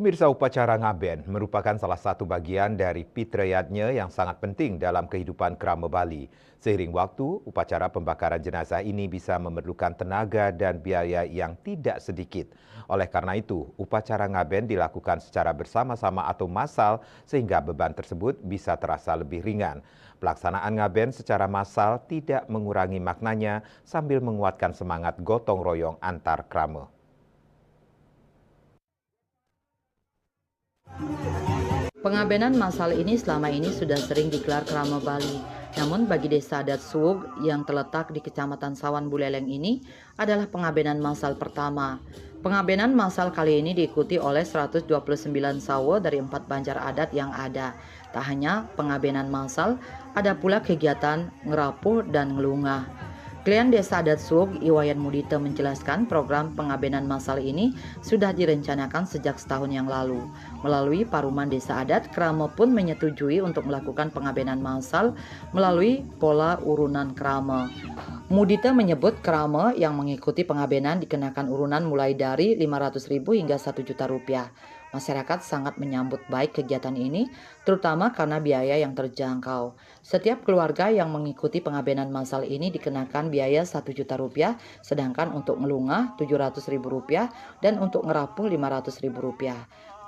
Pemirsa, upacara ngaben merupakan salah satu bagian dari fitriyatnya yang sangat penting dalam kehidupan kerama Bali. Seiring waktu, upacara pembakaran jenazah ini bisa memerlukan tenaga dan biaya yang tidak sedikit. Oleh karena itu, upacara ngaben dilakukan secara bersama-sama atau massal sehingga beban tersebut bisa terasa lebih ringan. Pelaksanaan ngaben secara massal tidak mengurangi maknanya sambil menguatkan semangat gotong royong antar kerama. Pengabenan massal ini selama ini sudah sering digelar kerama Bali. Namun bagi desa adat Suwug yang terletak di Kecamatan Sawan Buleleng ini adalah pengabenan massal pertama. Pengabenan massal kali ini diikuti oleh 129 sawo dari 4 banjar adat yang ada. Tak hanya pengabenan massal, ada pula kegiatan ngerapuh dan ngelungah. Klien Desa Adat Suwug, Iwayan Mudita menjelaskan program pengabenan massal ini sudah direncanakan sejak setahun yang lalu. Melalui Paruman Desa Adat, Krama pun menyetujui untuk melakukan pengabenan massal melalui pola urunan krama. Mudita menyebut krama yang mengikuti pengabenan dikenakan urunan mulai dari Rp500.000 hingga Rp1 juta. Masyarakat sangat menyambut baik kegiatan ini, terutama karena biaya yang terjangkau. Setiap keluarga yang mengikuti pengabenan massal ini dikenakan biaya Rp1 juta, sedangkan untuk ngelungah Rp700.000 dan untuk ngerapuh Rp500.000.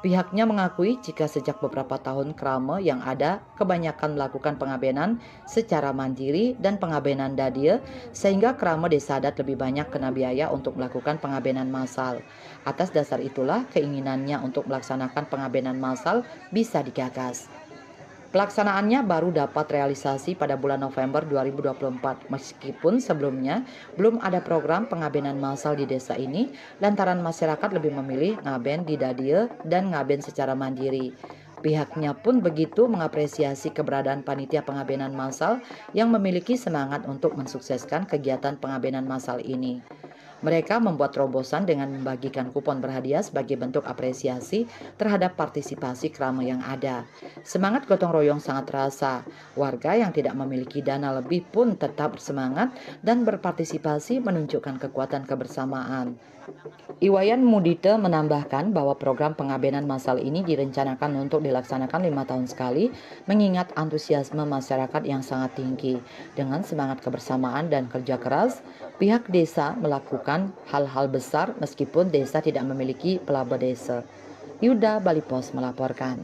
Pihaknya mengakui jika sejak beberapa tahun krama yang ada kebanyakan melakukan pengabenan secara mandiri dan pengabenan dadia, sehingga krama desa adat lebih banyak kena biaya untuk melakukan pengabenan massal. Atas dasar itulah keinginannya untuk melaksanakan pengabenan massal bisa digagas. Pelaksanaannya baru dapat realisasi pada bulan November 2024, meskipun sebelumnya belum ada program pengabenan massal di desa ini, lantaran masyarakat lebih memilih ngaben di dadia dan ngaben secara mandiri. Pihaknya pun begitu mengapresiasi keberadaan panitia pengabenan massal yang memiliki semangat untuk mensukseskan kegiatan pengabenan massal ini. Mereka membuat terobosan dengan membagikan kupon berhadiah sebagai bentuk apresiasi terhadap partisipasi krama yang ada. Semangat gotong royong sangat terasa. Warga yang tidak memiliki dana lebih pun tetap bersemangat dan berpartisipasi menunjukkan kekuatan kebersamaan. Iwayan Mudita menambahkan bahwa program pengabenan massal ini direncanakan untuk dilaksanakan 5 tahun sekali, mengingat antusiasme masyarakat yang sangat tinggi. Dengan semangat kebersamaan dan kerja keras, pihak desa melakukan hal-hal besar meskipun desa tidak memiliki pelaba desa. Yuda Bali Pos melaporkan.